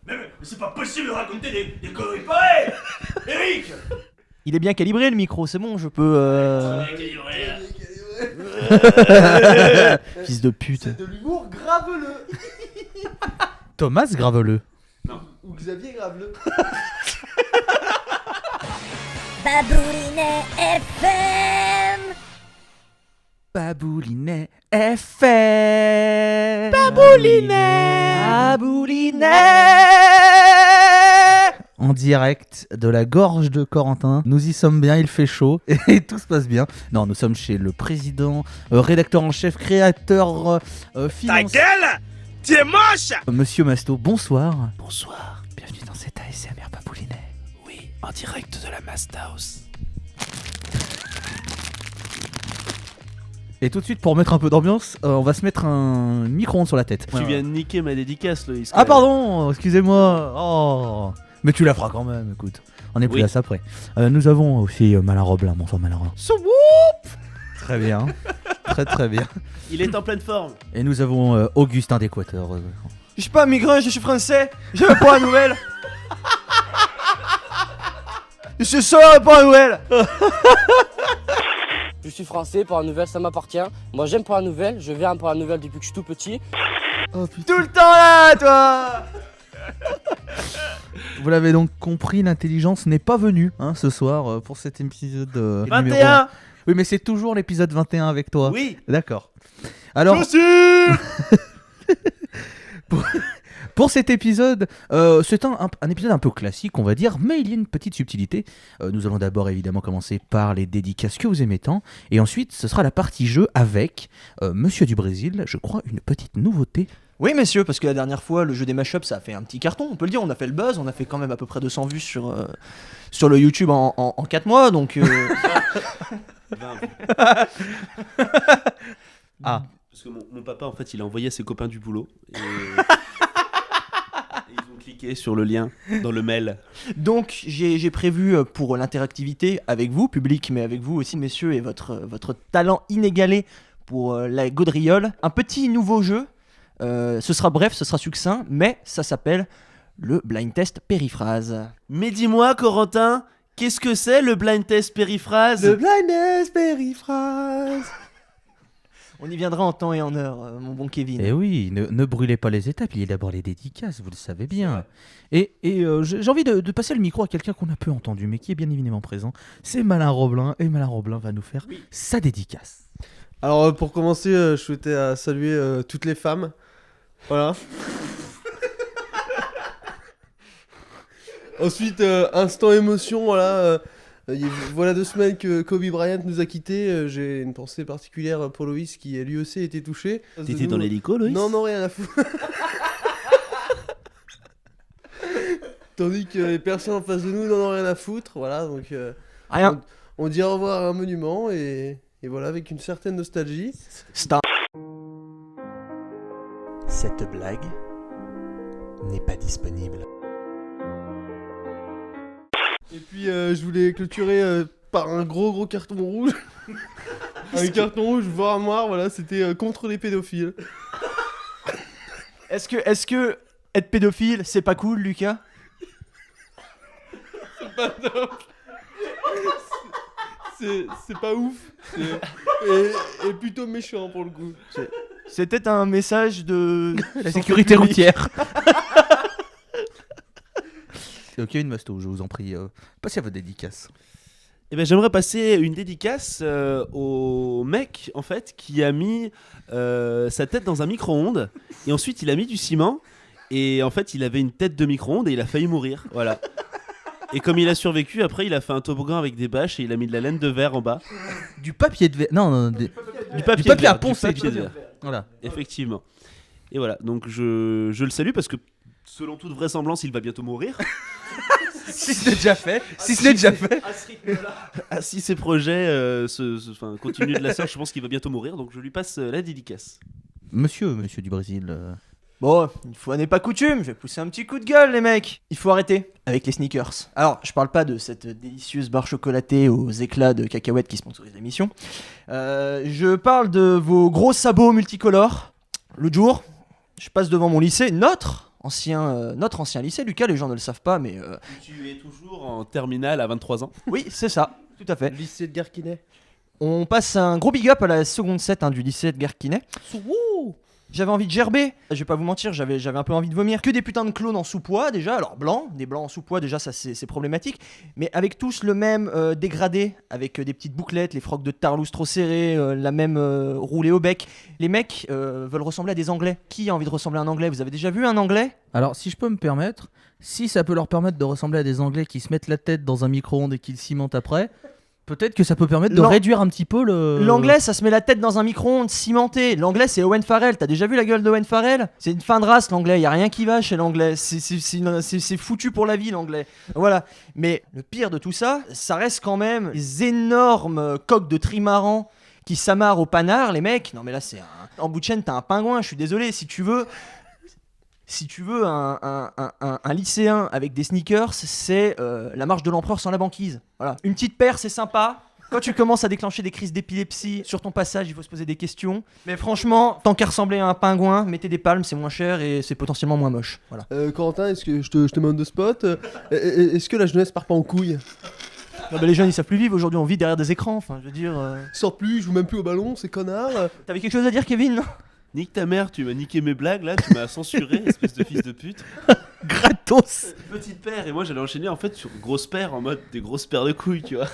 Mais c'est pas possible de raconter des conneries pareilles. Eric. Il est bien calibré le micro, c'est bon, je peux. Bien calibré, là. Fils de pute. C'est de l'humour graveleux. Thomas Graveleux. Ou Xavier Graveleux. Baboulinet FM. Baboulinet FM. Baboulinet. En direct de la gorge de Corentin. Nous y sommes bien, il fait chaud et tout se passe bien. Non, nous sommes chez le président, rédacteur en chef, créateur, financier. Ta gueule. Tu es moche. Monsieur Masto, bonsoir. Bonsoir. Bienvenue dans cet ASMR Baboulinet. Oui, en direct de la Masthouse. Et tout de suite, pour mettre un peu d'ambiance, on va se mettre un micro-ondes sur la tête. Tu viens de niquer ma dédicace, Loïs. Ah pardon, excusez-moi. Oh. Mais tu la feras quand même, écoute. On est plus là après. Nous avons aussi Malin Roblin. Bonsoir Malin. Très bien. Très bien. Il est en pleine forme. Et nous avons Augustin d'Équateur. Je suis pas migrant, je suis français. Je veux pas la nouvelle. Je suis seul pour la nouvelle. Je suis français, pour la nouvelle ça m'appartient. Moi j'aime pour la nouvelle, je viens pour la nouvelle depuis que je suis tout petit. Oh, tout le temps là, toi. Vous l'avez donc compris, l'intelligence n'est pas venue pour cet épisode 21. Oui, mais c'est toujours l'épisode 21 avec toi. Oui. D'accord. Alors, pour cet épisode, c'est un épisode un peu classique, on va dire, mais il y a une petite subtilité. Nous allons d'abord évidemment commencer par les dédicaces que vous aimez tant, et ensuite ce sera la partie jeu avec Monsieur du Brésil, je crois une petite nouveauté. Oui, messieurs, parce que la dernière fois, le jeu des mashups, ça a fait un petit carton, on peut le dire. On a fait le buzz, on a fait quand même à peu près 200 vues sur le YouTube en 4 mois, donc... Ah. Parce que mon papa, en fait, il a envoyé à ses copains du boulot. Et ils ont cliqué sur le lien dans le mail. Donc, j'ai prévu pour l'interactivité avec vous, public, mais avec vous aussi, messieurs, et votre talent inégalé pour la gaudriole, un petit nouveau jeu. Ce sera bref, ce sera succinct, mais ça s'appelle le blind test périphrase. Mais dis-moi, Corentin, qu'est-ce que c'est le blind test périphrase? Le blind test périphrase. On y viendra en temps et en heure, mon bon Kevin. Eh oui, ne brûlez pas les étapes, il y a d'abord les dédicaces, vous le savez bien. Et j'ai envie de passer le micro à quelqu'un qu'on a peu entendu, mais qui est bien évidemment présent. C'est Malin Roblin, et Malin Roblin va nous faire sa dédicace. Alors pour commencer, je souhaitais saluer toutes les femmes. Voilà. Ensuite, instant émotion, voilà. Voilà 2 semaines que Kobe Bryant nous a quittés. J'ai une pensée particulière pour Loïs qui lui aussi a été touché. T'étais dans l'hélico, Loïs? Non, rien à foutre. Tandis que les personnes en face de nous n'en ont rien à foutre. Voilà, donc Rien. on dit au revoir à un monument et voilà, avec une certaine nostalgie. Cette blague n'est pas disponible. Et puis je voulais clôturer par un gros carton rouge. Un carton rouge voire noir, voilà, c'était contre les pédophiles. Est-ce que être pédophile, c'est pas cool, Lucas? C'est pas top. C'est pas ouf. Et plutôt méchant pour le coup. C'était un message de... La sécurité routière. Ok, une Masto, je vous en prie, passez à votre dédicace. Eh ben, j'aimerais passer une dédicace au mec, en fait, qui a mis sa tête dans un micro-ondes, et ensuite il a mis du ciment, et en fait il avait une tête de micro-ondes, et il a failli mourir, voilà. Et comme il a survécu, après il a fait un toboggan avec des bâches, et il a mis de la laine de verre en bas. Du papier de verre. Non, Du du papier de verre, à poncer. du papier de verre. Voilà. Effectivement. Et voilà, donc je le salue parce que selon toute vraisemblance, il va bientôt mourir. Si ce n'est déjà fait. Si ce n'est déjà fait. Ah, si ses projets continuent de la sorte, je pense qu'il va bientôt mourir, donc je lui passe la dédicace. Monsieur du Brésil. Bon, une fois n'est pas coutume, je vais pousser un petit coup de gueule, les mecs. Il faut arrêter avec les sneakers. Alors, je parle pas de cette délicieuse barre chocolatée aux éclats de cacahuètes qui sponsorise l'émission. Je parle de vos gros sabots multicolores. L'autre jour, je passe devant mon lycée, notre notre ancien lycée. Lucas, les gens ne le savent pas, mais Tu es toujours en terminale à 23 ans. oui, c'est ça, tout à fait. Lycée de Garquinet. On passe un gros big up à la seconde set du lycée de Garquinet. J'avais envie de gerber, je vais pas vous mentir, j'avais un peu envie de vomir. Que des putains de clones en sous-poids déjà, alors des blancs en sous-poids déjà, ça c'est problématique. Mais avec tous le même dégradé, avec des petites bouclettes, les frocs de Tarlouse trop serrés, la même roulée au bec. Les mecs veulent ressembler à des Anglais. Qui a envie de ressembler à un Anglais? Vous avez déjà vu un Anglais? Alors, si je peux me permettre, si ça peut leur permettre de ressembler à des Anglais qui se mettent la tête dans un micro-ondes et qui le cimentent après, peut-être que ça peut permettre de réduire un petit peu le... L'anglais, ça se met la tête dans un micro-ondes cimenté. L'anglais, c'est Owen Farrell. T'as déjà vu la gueule d'Owen Farrell? C'est une fin de race, l'anglais. Y a rien qui va chez l'anglais. C'est foutu pour la vie, l'anglais. Voilà. Mais le pire de tout ça, ça reste quand même les énormes coques de trimaran qui s'amarrent au panard, les mecs. Non, mais là, c'est en bout de chaîne, t'as un pingouin. Je suis désolé. Si tu veux un lycéen avec des sneakers, c'est la marche de l'empereur sans la banquise. Voilà. Une petite paire, c'est sympa. Quand tu commences à déclencher des crises d'épilepsie sur ton passage, il faut se poser des questions. Mais franchement, tant qu'à ressembler à un pingouin, mettez des palmes, c'est moins cher et c'est potentiellement moins moche. Voilà. Corentin, est-ce que je te mets de spot est-ce que la jeunesse part pas en couille? Non, bah, les jeunes, ils savent plus vivre. Aujourd'hui, on vit derrière des écrans. Enfin, je veux dire. Ils sortent plus, ils jouent même plus au ballon, ces connards. T'avais quelque chose à dire, Kevin? Non. Nique ta mère, tu m'as niqué mes blagues là, tu m'as censuré, espèce de fils de pute. Gratos. Petite paire, et moi j'allais enchaîner en fait sur grosse paire en mode des grosses paires de couilles, tu vois.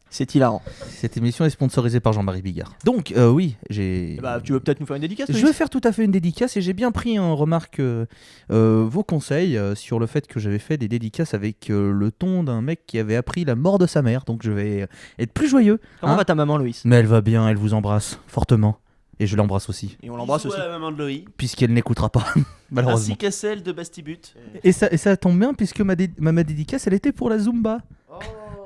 C'est hilarant. Cette émission est sponsorisée par Jean-Marie Bigard. Donc, oui, j'ai... Bah, tu veux peut-être nous faire une dédicace? Je vais faire tout à fait une dédicace et j'ai bien pris en remarque vos conseils sur le fait que j'avais fait des dédicaces avec le ton d'un mec qui avait appris la mort de sa mère. Donc je vais être plus joyeux. Comment va ta maman, Loïs? Mais elle va bien, elle vous embrasse fortement. Et je l'embrasse aussi. Et on l'embrasse Bisous aussi. à la maman de Loïc, Puisqu'elle n'écoutera pas, malheureusement. ainsi qu'à celle de Bastibut. Et ça tombe bien puisque ma dédicace, elle était pour la Zumba.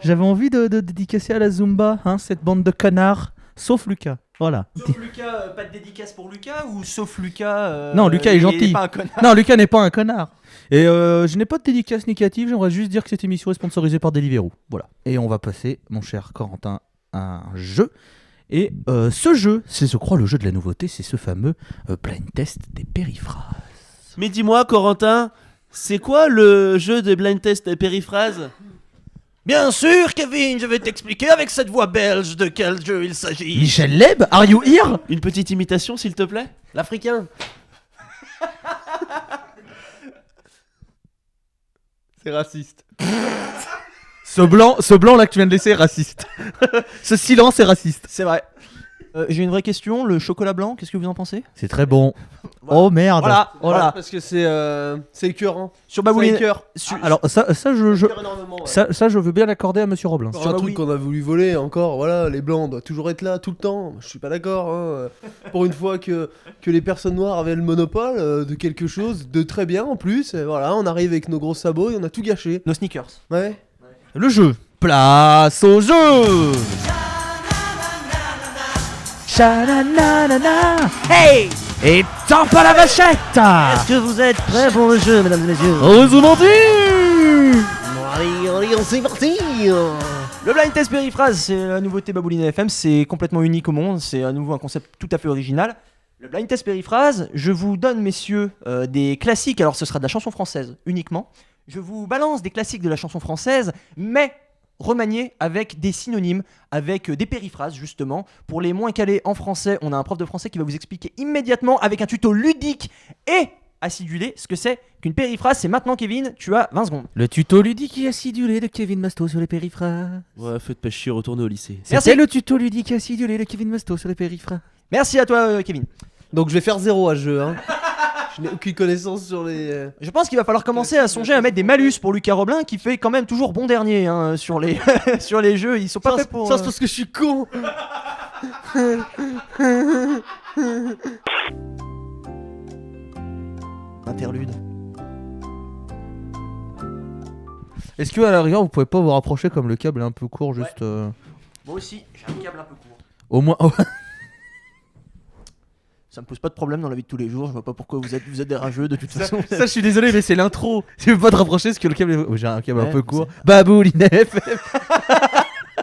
J'avais envie de dédicacer à la Zumba, cette bande de connards. Sauf Lucas, voilà. Sauf Lucas, pas de dédicace pour Lucas ou sauf Lucas Non, Lucas est gentil. pas un connard. Non, Lucas n'est pas un connard. Et je n'ai pas de dédicace négative, j'aimerais juste dire que cette émission est sponsorisée par Deliveroo. Voilà. Et on va passer, mon cher Corentin, à un jeu. Et ce jeu, c'est je crois le jeu de la nouveauté, c'est ce fameux blind test des périphrases. Mais dis-moi, Corentin, c'est quoi le jeu de blind test et périphrases? Bien sûr, Kevin, je vais t'expliquer avec cette voix belge de quel jeu il s'agit. Michel Leb, are you here? Une petite imitation, s'il te plaît? L'Africain. C'est raciste. Ce blanc là que tu viens de laisser est raciste. Ce silence est raciste. C'est vrai. J'ai une vraie question, le chocolat blanc, qu'est-ce que vous en pensez? C'est très bon. Voilà. Oh merde. Voilà, Voilà, voilà. parce que c'est écœurant. Sur Babouline. C'est écœur. Alors ça je Énormément, ouais. ça je veux bien l'accorder à Monsieur Roblin. C'est un truc qu'on a voulu voler encore, voilà, les blancs doivent toujours être là tout le temps, je suis pas d'accord, hein. Pour une fois que les personnes noires avaient le monopole de quelque chose de très bien en plus, et voilà, on arrive avec nos gros sabots et on a tout gâché. Nos sneakers. Ouais. Le jeu. Place au jeu. Cha-na-na-na-na. Hey. Et temps à la vachette. Est-ce que vous êtes prêts pour le jeu, mesdames et messieurs? Heureusement dit. Allez, c'est parti. Le blind test périphrase, c'est la nouveauté Babouline FM, c'est complètement unique au monde, c'est à nouveau un concept tout à fait original. Le blind test périphrase, je vous donne, messieurs, des classiques, alors ce sera de la chanson française uniquement. Je vous balance des classiques de la chanson française, mais remaniés avec des synonymes, avec des périphrases justement. Pour les moins calés en français, on a un prof de français qui va vous expliquer immédiatement avec un tuto ludique et acidulé ce que c'est qu'une périphrase. C'est maintenant, Kevin, tu as 20 secondes. Le tuto ludique et acidulé de Kevin Masto sur les périphrases. Ouais, faites pas chier, retournez au lycée. Merci. C'était le tuto ludique et acidulé de Kevin Masto sur les périphrases. Merci à toi, Kevin. Donc je vais faire 0 à ce jeu, hein. Je n'ai aucune connaissance sur les... Je pense qu'il va falloir commencer à songer à mettre des malus pour Lucas Roblin qui fait quand même toujours bon dernier sur les sur les jeux. Ils sont pas faits pour. Ça c'est parce que je suis con. Interlude. Est-ce que à la rigueur vous pouvez pas vous rapprocher comme le câble est un peu court juste Moi aussi, j'ai un câble un peu court. au moins Ça me pose pas de problème dans la vie de tous les jours. Je vois pas pourquoi vous êtes des rageux de toute façon. Ça, je suis désolé, mais c'est l'intro. Tu veux pas te rapprocher parce que le câble est... Oh, j'ai un câble un Ouais, peu court. Babouline FM.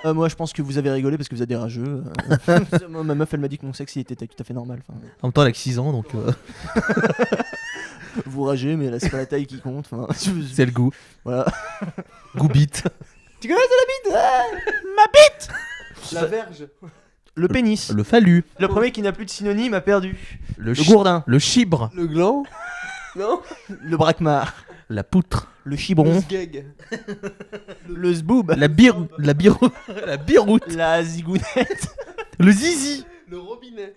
Moi, je pense que vous avez rigolé parce que vous êtes des rageux. Moi, ma meuf, elle m'a dit que mon sexe il était tout à fait normal. Enfin, En même temps, elle a que 6 ans, donc... Vous ragez, mais là c'est pas la taille qui compte. Enfin, C'est le goût. Voilà. Goût bite. Tu connais la bite? Ma bite. La verge. Le pénis. Le phallu. Le premier qui n'a plus de synonyme a perdu. Le, Le gourdin. Le chibre. Le gland. Non. Le braquemar. La poutre. Le Le chibron. sgeg. Le zboob. La biroute. La zigounette. Le zizi. Le robinet.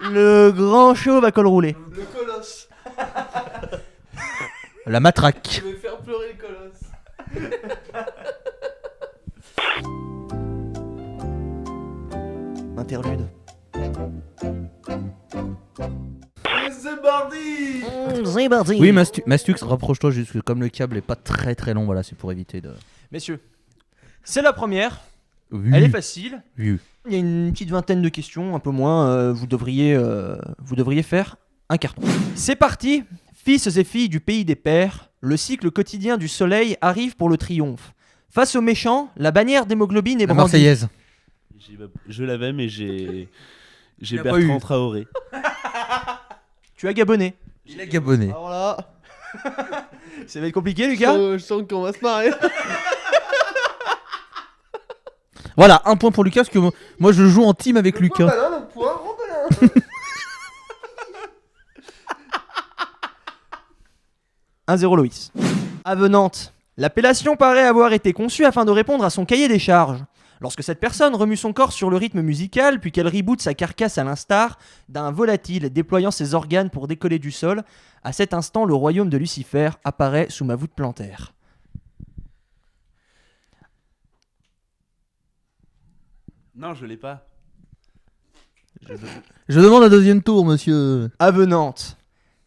Le grand chauve à col roulé. Le colosse. La matraque. Je vais faire pleurer le colosse. Interlude. C'est parti. C'est parti. Oui, Mastux, rapproche-toi juste comme le câble est pas très très long. Voilà, c'est pour éviter de. Messieurs, c'est la première. Oui. Elle est facile. Oui. Il y a une petite vingtaine de questions, un peu moins. Vous devriez faire un carton. C'est parti. Fils et filles du pays des pères, le cycle quotidien du soleil arrive pour le triomphe. Face aux méchants, la bannière d'hémoglobine est La brandie. Marseillaise. Je l'avais, mais j'ai Il a pas Bertrand eu. Traoré. Tu as gabonné. Il est gabonais. Alors là, Ça va être compliqué, Lucas. je sens qu'on va se marrer. Voilà, un point pour Lucas parce que moi je joue en team avec Lucas. Voilà, le point, Robelin. 1-0 Loïs. Avenante. L'appellation paraît avoir été conçue afin de répondre à son cahier des charges. Lorsque cette personne remue son corps sur le rythme musical, puis qu'elle reboote sa carcasse à l'instar d'un volatile déployant ses organes pour décoller du sol, à cet instant, le royaume de Lucifer apparaît sous ma voûte plantaire. Non, je l'ai pas. Je demande un deuxième tour, monsieur. Avenante.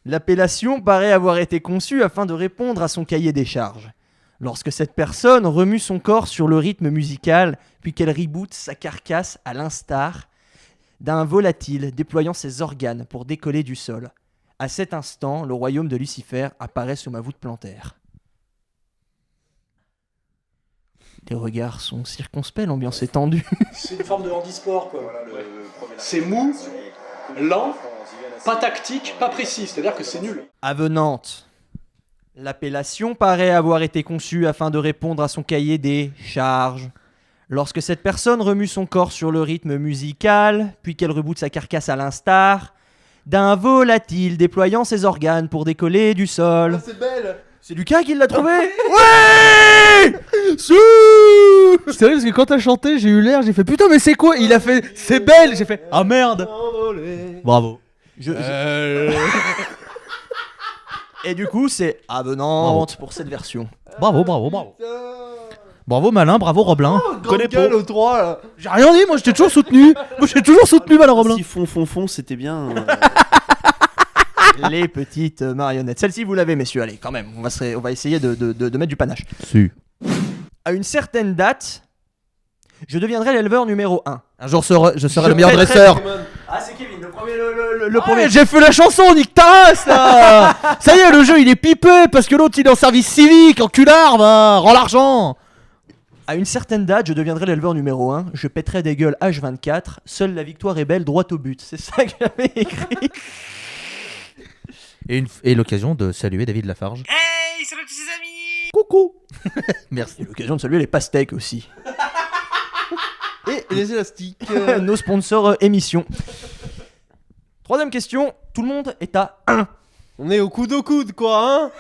L'appellation paraît avoir été conçue afin de répondre à son cahier des charges. Lorsque cette personne remue son corps sur le rythme musical, puis qu'elle reboote sa carcasse à l'instar d'un volatile déployant ses organes pour décoller du sol. À cet instant, le royaume de Lucifer apparaît sous ma voûte plantaire. Les regards sont circonspects, l'ambiance est tendue. C'est une forme de handisport, quoi. C'est mou, lent, pas tactique, pas précis, c'est-à-dire que c'est nul. Avenante. L'appellation paraît avoir été conçue afin de répondre à son cahier des charges. Lorsque cette personne remue son corps sur le rythme musical, puis qu'elle reboote sa carcasse à l'instar d'un volatile déployant ses organes pour décoller du sol. Ah, c'est belle. C'est Lucas qui l'a trouvé. Ouais. C'est vrai parce que quand t'as chanté, j'ai eu l'air, j'ai fait putain mais c'est quoi? Il a fait c'est belle, j'ai fait ah merde. Envolé. Bravo. Et du coup, c'est avenante pour cette version. Bravo. Bravo Malin, bravo Roblin. Grande gueule aux trois, là. J'ai rien dit, moi je t'ai toujours soutenu. Malin Roblin. Si fond, c'était bien. Les petites marionnettes. Celle-ci, vous l'avez, messieurs. Allez, quand même, on va essayer de mettre du panache. Si. À une certaine date, je deviendrai l'éleveur numéro 1. Un jour je serai le Je meilleur prêterai- dresseur. Ah, c'est Kevin, le premier. Le premier. Ouais, j'ai fait la chanson, nique ta race là. Ça y est, le jeu il est pipé parce que l'autre il est en service civique, enculard, va, rends l'argent. À une certaine date, je deviendrai l'éleveur numéro 1. Je pèterai des gueules H24. Seule la victoire est belle, droit au but. C'est ça que j'avais écrit. Et l'occasion de saluer David Lafarge. Hey, salut tous ses amis. Coucou. Merci. C'est l'occasion de saluer les pastèques aussi. Et les élastiques. Nos sponsors émission. Troisième question. Tout le monde est à 1. On est au coude, quoi, hein.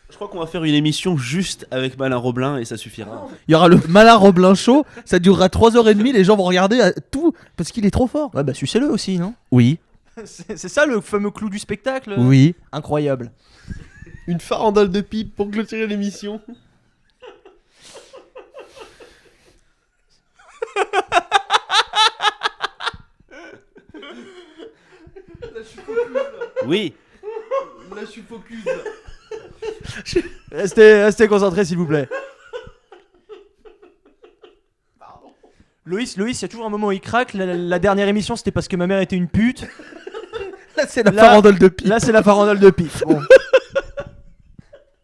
Je crois qu'on va faire une émission juste avec Malin Roblin et ça suffira. Il y aura le Malin Roblin show, ça durera 3h30, les gens vont regarder tout parce qu'il est trop fort. Ouais, bah sucez-le aussi, non? Oui. C'est ça le fameux clou du spectacle? Oui. Incroyable. Une farandole de pipe pour clôturer l'émission. Là, je suis focus, là. Oui. Là, je suis focus. Restez concentrés, s'il vous plaît. Loïs, il y a toujours un moment où il craque. La dernière émission, c'était parce que ma mère était une pute. Là c'est la Là- farandole de pipe. Là, c'est la farandole de pipe. Bon.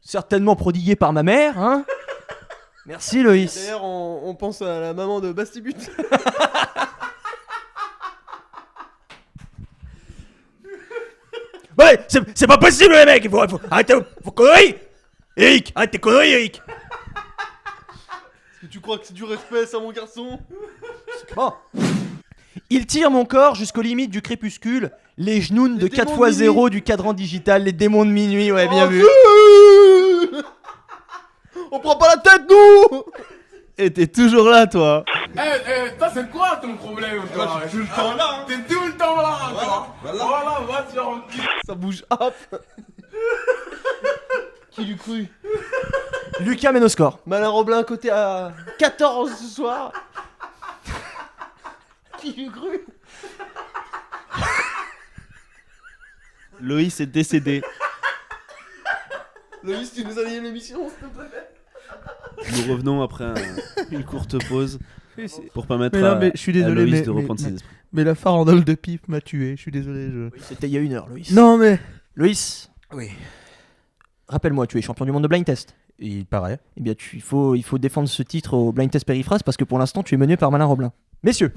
Certainement prodiguée par ma mère, hein. Merci, Loïs. D'ailleurs, on pense à la maman de Bastibut. Ouais, c'est pas possible les mecs, il faut arrêter vos conneries. Eric, arrête tes conneries Eric. Est-ce que tu crois que c'est du respect ça mon garçon? Bon. Il tire mon corps jusqu'aux limites du crépuscule, les genounes de Les démons 4x0 du cadran digital, les démons de minuit, ouais, bien vu. On prend pas la tête nous. Et t'es toujours là, toi. Ça c'est quoi ton problème toi? Je suis tout le temps là. T'es tout le temps là toi. Voilà, va te faire un petit. Ça bouge hop. Qui l'eût cru? Lucas mène au score. Malin Roblin côté à 14 ce soir. Qui l'eût cru? Loïs est décédé. Loïs, tu nous as lié l'émission s'il te plaît? Nous revenons après une courte pause pour permettre Mais non, à, mais je suis à désolé, Loïs mais- de reprendre mais- ses esprits. Mais la farandole de pipe m'a tué, je suis désolé. C'était il y a 1 heure, Loïs. Non, mais. Loïs, Oui. rappelle-moi, tu es champion du monde de blind test. Il paraît. Eh bien, il faut défendre ce titre au blind test périphrase parce que pour l'instant, tu es mené par Malin Roblin. Messieurs,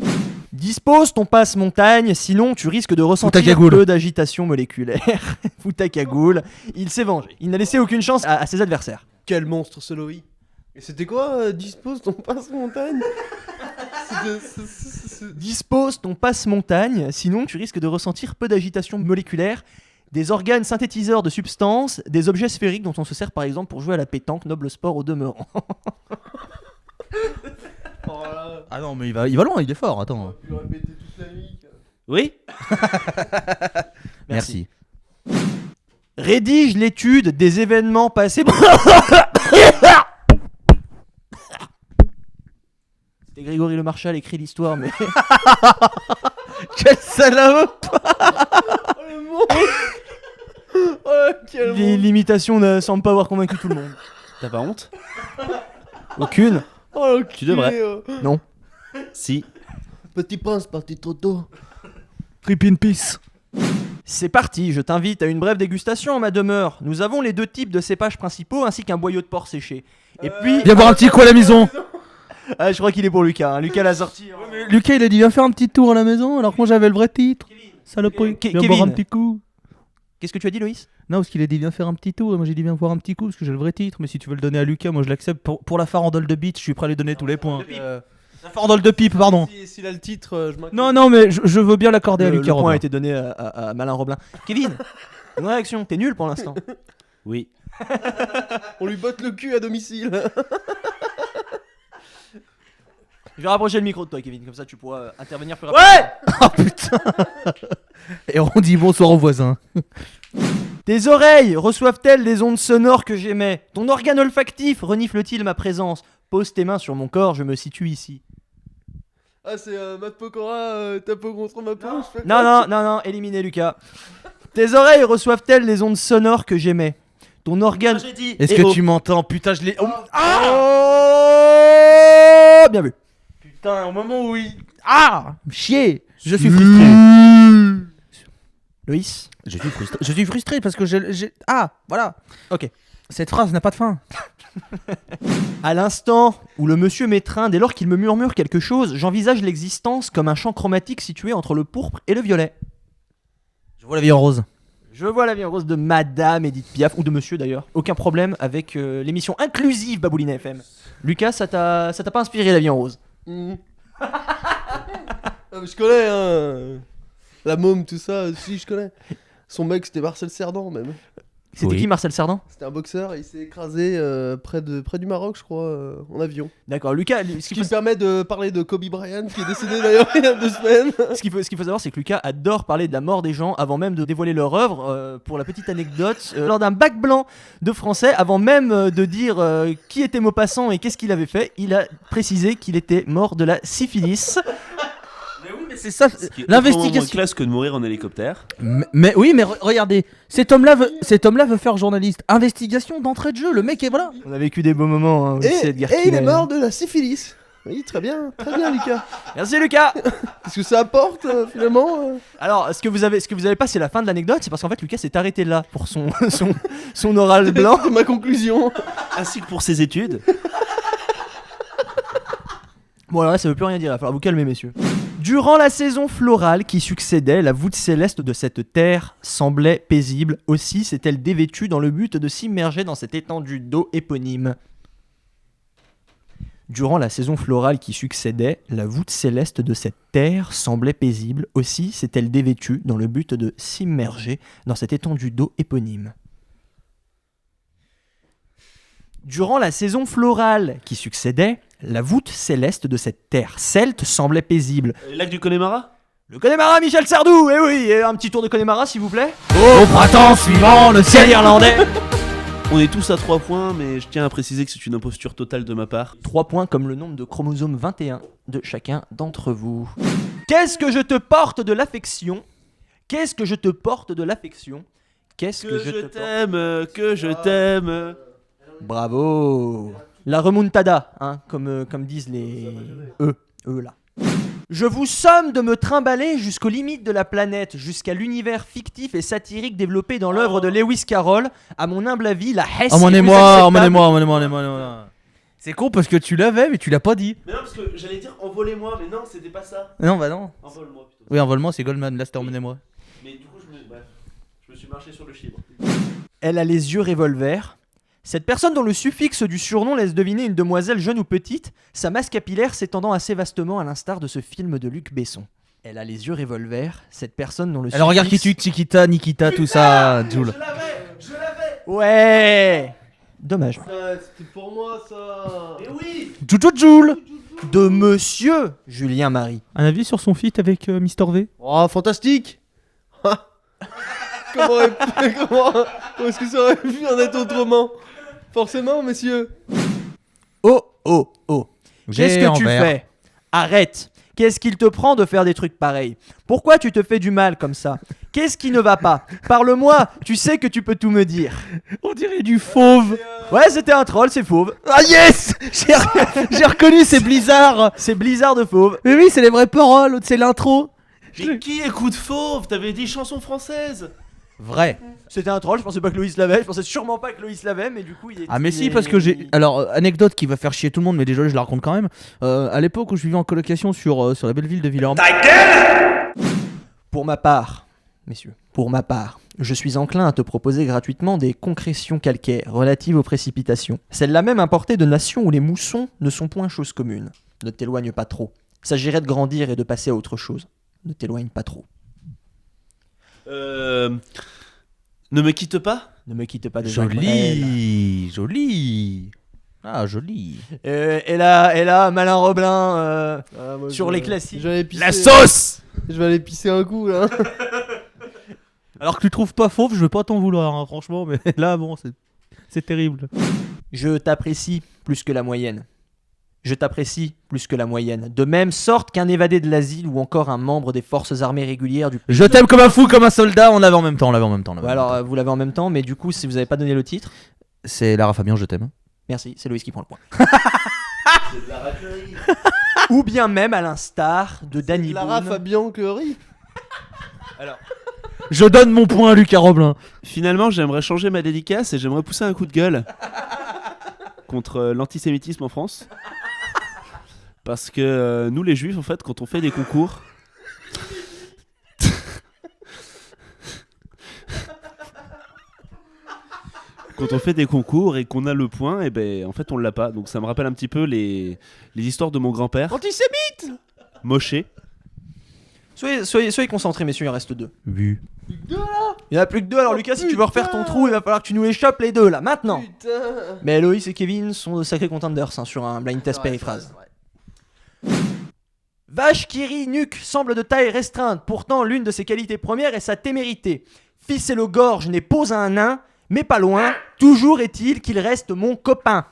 dispose ton passe-montagne, sinon tu risques de ressentir cagoule. peu d'agitation moléculaire. Fous ta cagoule. Il s'est vengé. Il n'a laissé aucune chance à ses adversaires. Quel monstre ce Loïs. Et c'était quoi dispose ton passe-montagne? Dispose ton passe-montagne, sinon tu risques de ressentir peu d'agitation moléculaire, des organes synthétiseurs de substances, des objets sphériques dont on se sert par exemple pour jouer à la pétanque, noble sport au demeurant. Ah non, mais il va loin, il est fort, attends. Tu répéter toute la nuit. Oui. Merci. Rédige l'étude des événements passés. C'était Grégory Le Marchal écrit l'histoire, mais. Quel salope. Oh, quel L'imitation ne semble pas avoir convaincu tout le monde. T'as pas honte? Aucune. Oh, Tu devrais. Non. Si. Petit prince parti trop tôt. Trip in peace. C'est parti, je t'invite à une brève dégustation à ma demeure. Nous avons les 2 types de cépages principaux ainsi qu'un boyau de porc séché. Et puis. Viens boire un petit coup à la maison. Ah, je crois qu'il est pour Lucas. Hein. Lucas l'a sorti. Hein. Lucas, il a dit viens faire un petit tour à la maison alors que moi j'avais le vrai titre. Saloperie. Viens Kevin. boire un petit coup. Qu'est-ce que tu as dit, Loïs? Non, parce qu'il a dit viens faire un petit tour. Et moi j'ai dit viens voir un petit coup parce que j'ai le vrai titre. Mais si tu veux le donner à Lucas, moi je l'accepte. Pour la farandole de beat, je suis prêt à lui donner tous les points. La farandole de pipe, pardon. S'il a le titre, je m'inquiète. Non, mais je veux bien l'accorder à Le Lucas point Robin. a été donné à Malin Roblin. Kevin, une réaction. T'es nul pour l'instant. Oui. On lui botte le cul à domicile. Je vais rapprocher le micro de toi, Kevin. Comme ça, tu pourras intervenir plus rapidement. Ouais. Oh putain. Et on dit bonsoir aux voisins. Tes oreilles reçoivent-elles les ondes sonores que j'émets? Ton organe olfactif renifle-t-il ma présence? Pose tes mains sur mon corps, je me situe ici. Ah, c'est Matt Pokora, ta peau contre ma peau. je fais Non, éliminez Lucas. Tes oreilles reçoivent-elles les ondes sonores que j'émets? Ton organe... Est-ce que tu m'entends? Putain, je l'ai. Oh. Oh, bien vu. Putain, au moment où il. Ah, chier. Je suis frustré. Loïs. Je suis frustré parce que Ah, voilà. Ok. Cette phrase n'a pas de fin. À l'instant où le monsieur m'étreint, dès lors qu'il me murmure quelque chose, j'envisage l'existence comme un champ chromatique situé entre le pourpre et le violet. Je vois la vie en rose. Je vois la vie en rose de Madame Edith Piaf, ou de Monsieur d'ailleurs. Aucun problème avec l'émission inclusive Babouline FM. Lucas, ça t'a pas inspiré la vie en rose? Ah, mais je connais, hein. La môme, tout ça, si, je connais. Son mec, c'était Marcel Cerdan, même. C'était qui Marcel Cerdan? C'était un boxeur, et il s'est écrasé près du Maroc, je crois, en avion. D'accord, Lucas, Ce qui me permet de parler de Kobe Bryant, qui est décédé d'ailleurs il y a 2 semaines. ce qu'il faut savoir, c'est que Lucas adore parler de la mort des gens avant même de dévoiler leur œuvre. Pour la petite anecdote, lors d'un bac blanc de français, avant même de dire qui était Maupassant et qu'est-ce qu'il avait fait, il a précisé qu'il était mort de la syphilis. C'est ça, L'investigation. l'investigation. Classe que de mourir en hélicoptère. Mais oui, mais regardez, cet homme-là veut faire journaliste. Investigation d'entrée de jeu, le mec est voilà. On a vécu des beaux moments hein, au lycée Edgar Et il est Quinet. mort de la syphilis. Oui, très bien, Lucas. Merci Lucas. Qu'est-ce que ça apporte, finalement Alors, ce que vous avez pas, c'est la fin de l'anecdote, c'est parce qu'en fait Lucas s'est arrêté là pour son oral blanc. C'est ma conclusion. Ainsi que pour ses études. Bon alors là, ça veut plus rien dire, il va falloir vous calmer messieurs. Durant la saison florale qui succédait, la voûte céleste de cette terre semblait paisible. Aussi s'est-elle dévêtue dans le but de s'immerger dans cette étendue d'eau éponyme. Durant la saison florale qui succédait, la voûte céleste de cette terre semblait paisible. Aussi s'est-elle dévêtue dans le but de s'immerger dans cette étendue d'eau éponyme. Durant la saison florale qui succédait, la voûte céleste de cette terre celte semblait paisible. Lac du Connemara? Le Connemara, Michel Sardou. Eh oui, et un petit tour de Connemara s'il vous plaît. Au printemps suivant, le ciel irlandais. On est tous à 3 points, mais je tiens à préciser que c'est une imposture totale de ma part. 3 points comme le nombre de chromosomes 21 de chacun d'entre vous. Qu'est-ce que je te porte de l'affection? Qu'est-ce que je te porte de l'affection? Qu'est-ce que je te porte? Que je t'aime. Bravo. La remontada, hein, comme disent les eux là. Je vous somme de me trimballer jusqu'aux limites de la planète, jusqu'à l'univers fictif et satirique développé dans l'œuvre de Lewis Carroll. À mon humble avis, la Hesse Emmenez-moi. C'est con parce que tu l'avais, mais tu l'as pas dit. Mais non, parce que j'allais dire envolez-moi, mais non, c'était pas ça. Non, bah non. Envole-moi plutôt. Oui, envole-moi, c'est Goldman. Là, c'était emmenez-moi. Mais du coup, je me suis marché sur le chibre. Elle a les yeux revolver. Cette personne dont le suffixe du surnom laisse deviner une demoiselle jeune ou petite, sa masse capillaire s'étendant assez vastement à l'instar de ce film de Luc Besson. Elle a les yeux revolver. Cette personne dont le Alors regarde qui tue, Chiquita, Nikita, tout ça, Jules. Je l'avais. Ouais. Dommage. C'était pour moi ça. Et oui. Jules. De Monsieur Julien Marie. Un avis sur son feat avec Mister V? Oh, fantastique. Comment est-ce que ça aurait pu en être autrement? Forcément, messieurs. Oh. Qu'est-ce que tu Envers. fais? Arrête. Qu'est-ce qu'il te prend de faire des trucs pareils? Pourquoi tu te fais du mal comme ça? Qu'est-ce qui ne va pas? Parle-moi, tu sais que tu peux tout me dire. On dirait du fauve. Ouais, c'était un troll, c'est fauve. Ah yes. J'ai reconnu, c'est Blizzard. C'est Blizzard de fauve. Mais oui, c'est les vraies paroles, c'est l'intro. Mais qui écoute Fauve? T'avais dit chansons françaises. Vrai. C'était un troll, je pensais pas que Loïs l'avait, je pensais sûrement pas que Loïs l'avait, mais du coup il est... Ah mais si, parce que j'ai... Alors, anecdote qui va faire chier tout le monde, mais déjà je la raconte quand même. À l'époque où je vivais en colocation sur la belle ville de Villeurbanne... Pour ma part, messieurs, pour ma part, je suis enclin à te proposer gratuitement des concrétions calcaires relatives aux précipitations. Celles-là même importées de nations où les moussons ne sont point chose commune. Ne t'éloigne pas trop. S'agirait de grandir et de passer à autre chose. Ne t'éloigne pas trop. Ne me quitte pas. Ne me quitte pas de Joli. Ah, joli. Et là, Malin Roblin Moi, sur les classiques. La sauce. Je vais aller pisser un coup là. Alors que tu trouves pas fauve, je veux pas t'en vouloir, hein, franchement, mais là, bon, c'est terrible. Je t'apprécie plus que la moyenne. Je t'apprécie plus que la moyenne. De même sorte qu'un évadé de l'asile ou encore un membre des forces armées régulières du... Je t'aime comme un fou, comme un soldat, on l'avait en même temps. Ouais, alors vous l'avez en même temps, mais du coup, si vous avez pas donné le titre... C'est Lara Fabian, je t'aime. Merci, c'est Loïs qui prend le point. C'est de la raterie. Ou bien même à l'instar de Danny Lara Boone. Fabian Curry. Je donne mon point à Lucas Roblin. Finalement, j'aimerais changer ma dédicace et j'aimerais pousser un coup de gueule contre l'antisémitisme en France. Parce que nous, les juifs, en fait, quand on fait des concours... Quand on fait des concours et qu'on a le point, et ben en fait on l'a pas. Donc ça me rappelle un petit peu les histoires de mon grand-père. Antisémite. Moché. Soyez concentrés, messieurs, il en reste 2. Vu. Il y en a plus que 2, alors Lucas, si tu veux refaire ton trou, il va falloir que tu nous les chopes les 2 là, maintenant. Putain. Mais Loïs et Kevin sont de sacrés contenders hein, sur un blind test périphrase. Vache qui rit nuque semble de taille restreinte, pourtant l'une de ses qualités premières est sa témérité. Fils et le gorge n'est pas un nain, mais pas loin, toujours est-il qu'il reste mon copain.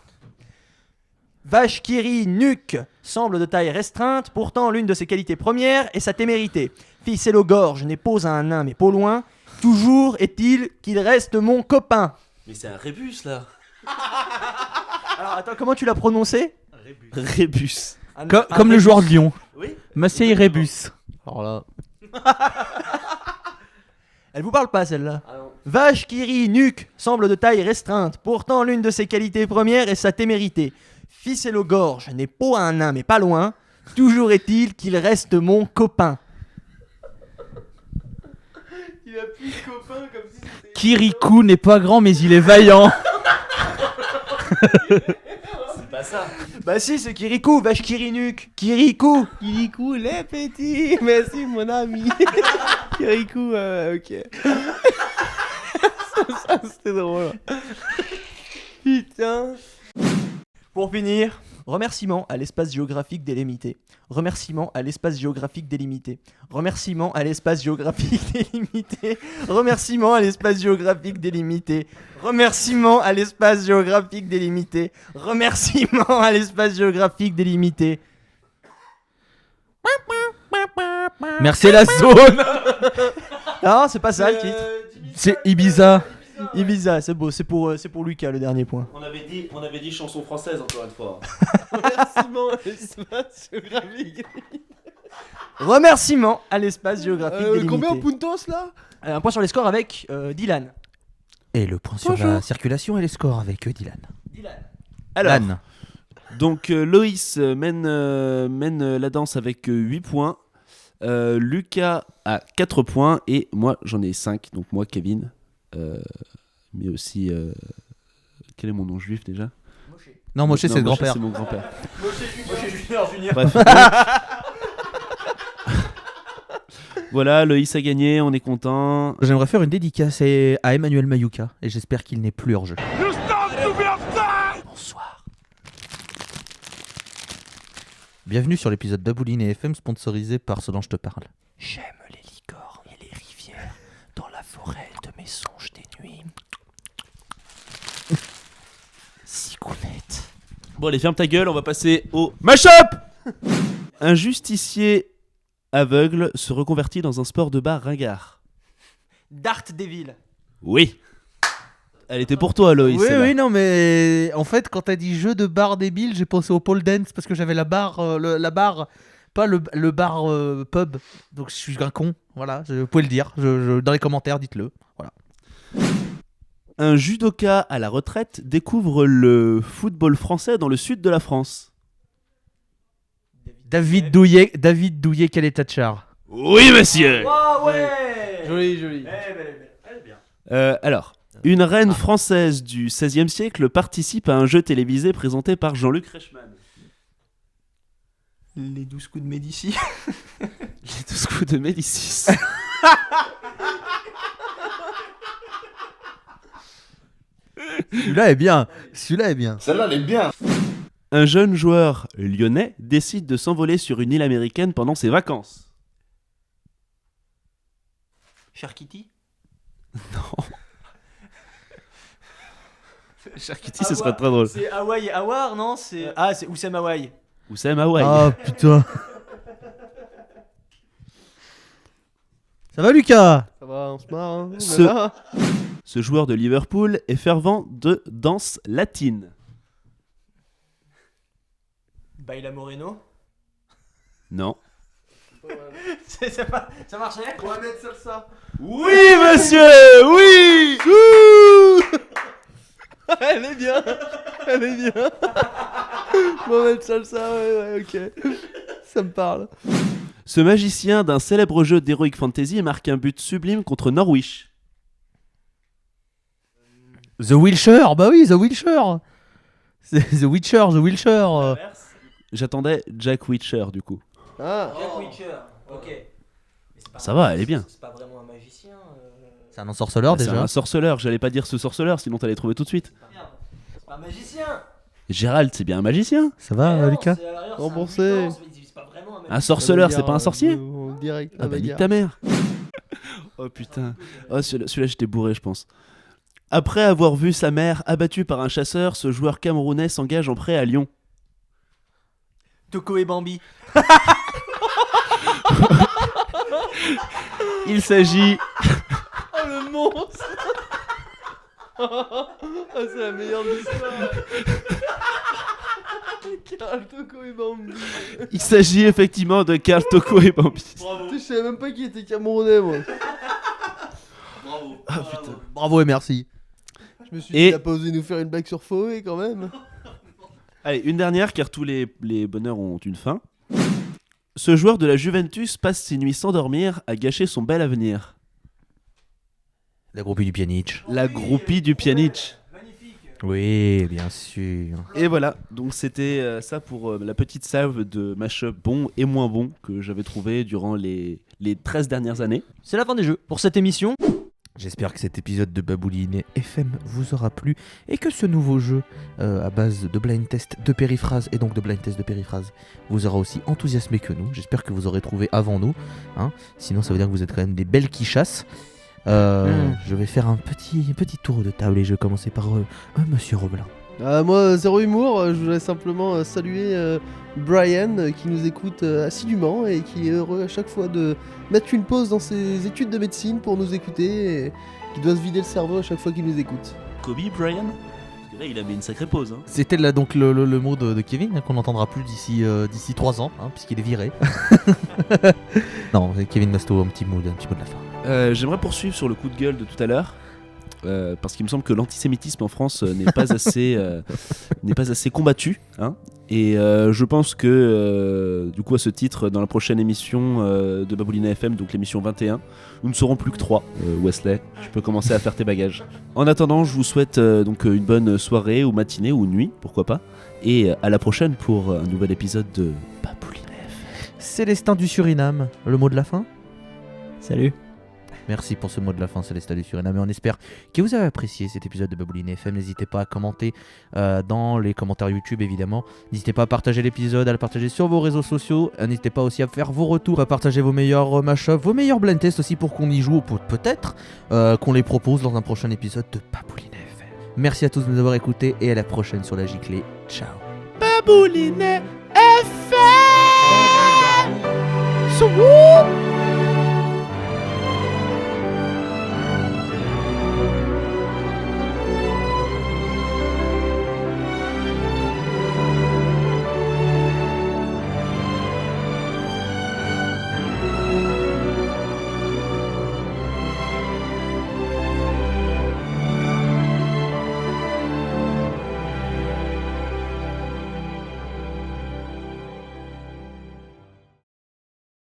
Vache qui rit nuque semble de taille restreinte, pourtant l'une de ses qualités premières est sa témérité. Fils et le gorge n'est pas un nain, mais pas loin, toujours est-il qu'il reste mon copain. Mais c'est un rébus là. Alors attends, comment tu l'as prononcé? Rébus. Comme le joueur de Lyon. Oui. Maciej Rébus. Alors là... Elle vous parle pas celle-là. Vache qui rit nuque semble de taille restreinte, pourtant l'une de ses qualités premières est sa témérité. Fils et le gorge n'est pas un nain mais pas loin, Toujours est-il qu'il reste mon copain. Il a plus de copain comme si c'était. Kirikou n'est pas grand, mais il est vaillant. C'est pas ça. Bah si, c'est Kirikou, vache Kirinuk. Kirikou. Kirikou, les petits. Merci, mon ami. Kirikou, ok. ça, c'était drôle. Putain. Pour finir, remerciements à l'espace géographique délimité. Remerciements à l'espace géographique délimité. Remerciements à l'espace géographique délimité. Remerciements à l'espace géographique délimité. Remerciements à l'espace géographique délimité. Remerciements à l'espace géographique délimité. Merci la zone. Non, c'est pas ça le titre. C'est Ibiza. Ibiza, c'est beau, c'est pour Lucas le dernier point. On avait dit chanson française encore une fois. Remerciements à l'espace géographique. Remerciements à l'espace géographique délimité. Combien en puntos là? Un point sur les scores avec Dylan. Et le point sur la circulation et les scores avec Dylan. Alors, Lan. donc Loïs mène la danse avec 8 points. Lucas a 4 points et moi j'en ai 5. Donc moi Kevin. Mais aussi quel est mon nom juif déjà? Non, Moshe, c'est le grand-père. C'est mon grand-père. Junior. Bref. Voilà, Loïs a gagné, on est content. J'aimerais faire une dédicace à Emmanuel Mayuka et j'espère qu'il n'est plus hors jeu. Bonsoir. Bienvenue sur l'épisode d'Abouline et FM sponsorisé par Ce dont je te parle. J'aime les licornes et les rivières dans la forêt de mes songes des nuits. Sigounette. Bon allez, ferme ta gueule, on va passer au mash-up. Un justicier aveugle se reconvertit dans un sport de bar ringard. Dart Devil. Oui. Elle était pour toi, Loïs. Oui, celle-là. oui, non, mais en fait, quand t'as dit jeu de bar débile, j'ai pensé au pole dance parce que j'avais la barre, la barre, pas le bar pub. Donc je suis un con, voilà, vous pouvez le dire. Dans les commentaires, dites-le. Voilà. Un judoka à la retraite découvre le football français dans le sud de la France. David Douillet, quel est Tachar? Oui, monsieur. Oh ouais. Joli. Elle est bien. Alors, une reine française du XVIe siècle participe à un jeu télévisé présenté par Jean-Luc Reichmann. Les 12 coups de Médicis. Les 12 coups de Médicis. Celui-là est bien. Celle-là, elle est bien. Un jeune joueur lyonnais décide de s'envoler sur une île américaine pendant ses vacances. Cher Kitty. Cher Kitty, ce serait très drôle. C'est Hawaii et Hawar, non? C'est Oussem Hawaii. Oussem Hawaii. Ah putain. Ça va, Lucas? Ça va, on se marre, hein. Ce joueur de Liverpool est fervent de danse latine. Baila Moreno. Non. Ça marchait? Mohamed Salsa. Oui, monsieur. Oui. Elle est bien. Mohamed Salsa, ouais, ok. Ça me parle. Ce magicien d'un célèbre jeu d'Heroic Fantasy marque un but sublime contre Norwich. The Wilshire, bah oui, The Wilshire. C'est The Wilshire. J'attendais Jack Witcher du coup. Ah. Jack Witcher. Ok. Ça va, elle est bien. C'est pas vraiment un magicien. C'est un ensorceleur C'est déjà. un sorceleur, j'allais pas dire ce sorceleur sinon t'allais trouver tout de suite. C'est pas un magicien. Gérald, c'est bien un magicien. Ça va, Lucas? Remboursé. Un sorceleur, c'est pas un sorcier. Direct. Ah bah nique ta mère. Oh putain. Oh celui-là j'étais bourré je pense. Après avoir vu sa mère abattue par un chasseur, ce joueur camerounais s'engage en prêt à Lyon. Toko et Bambi. Il s'agit Oh le monstre. C'est la meilleure de l'histoire. Karl Toko et Bambi. Il s'agit effectivement de Karl Toko et Bambi. Je savais même pas qui était camerounais moi. Ah putain. Bravo et merci. Je me suis dit, il a pas osé nous faire une blague sur Foé quand même. Allez, une dernière car tous les bonheurs ont une fin. Ce joueur de la Juventus passe ses nuits sans dormir à gâcher son bel avenir. La groupie du Pjanic. La groupie du Pjanic. Oui, bien sûr. Et voilà, donc c'était ça pour la petite salve de mashup bon et moins bon que j'avais trouvé durant les 13 dernières années. C'est la fin des jeux pour cette émission. J'espère que cet épisode de Baboulinet FM vous aura plu et que ce nouveau jeu à base de blind test de périphrase et donc de blind test de périphrase vous aura aussi enthousiasmé que nous. J'espère que vous aurez trouvé avant nous. Sinon, ça veut dire que vous êtes quand même des belles quichasses. Je vais faire un petit tour de table et je vais commencer par Monsieur Roblin. Moi, zéro humour, je voudrais simplement saluer Brian qui nous écoute assidûment et qui est heureux à chaque fois de mettre une pause dans ses études de médecine pour nous écouter et qui doit se vider le cerveau à chaque fois qu'il nous écoute. Kobe Bryant, parce que là il avait une sacrée pause. C'était là donc le mot de Kevin qu'on n'entendra plus d'ici 3 ans puisqu'il est viré. Non, Kevin Masto, un petit mot de la fin. J'aimerais poursuivre sur le coup de gueule de tout à l'heure. Parce qu'il me semble que l'antisémitisme en France n'est pas assez combattu, et je pense que du coup à ce titre dans la prochaine émission de Baboulinet FM, donc l'émission 21, nous ne serons plus que 3. Wesley, tu peux commencer à faire tes bagages. En attendant, je vous souhaite donc une bonne soirée ou matinée ou nuit, pourquoi pas, et à la prochaine pour un nouvel épisode de Baboulinet FM. Célestin du Suriname, le mot de la fin. Salut. Merci pour ce mot de la fin, Célestin du Suriname. Et on espère que vous avez apprécié cet épisode de Baboulinet FM. N'hésitez pas à commenter dans les commentaires YouTube, évidemment. N'hésitez pas à partager l'épisode, à le partager sur vos réseaux sociaux. N'hésitez pas aussi à faire vos retours, à partager vos meilleurs mashups, vos meilleurs blind tests aussi pour qu'on y joue, ou peut-être qu'on les propose dans un prochain épisode de Baboulinet FM. Merci à tous de nous avoir écoutés et à la prochaine sur la giclée. Ciao. Baboulinet FM.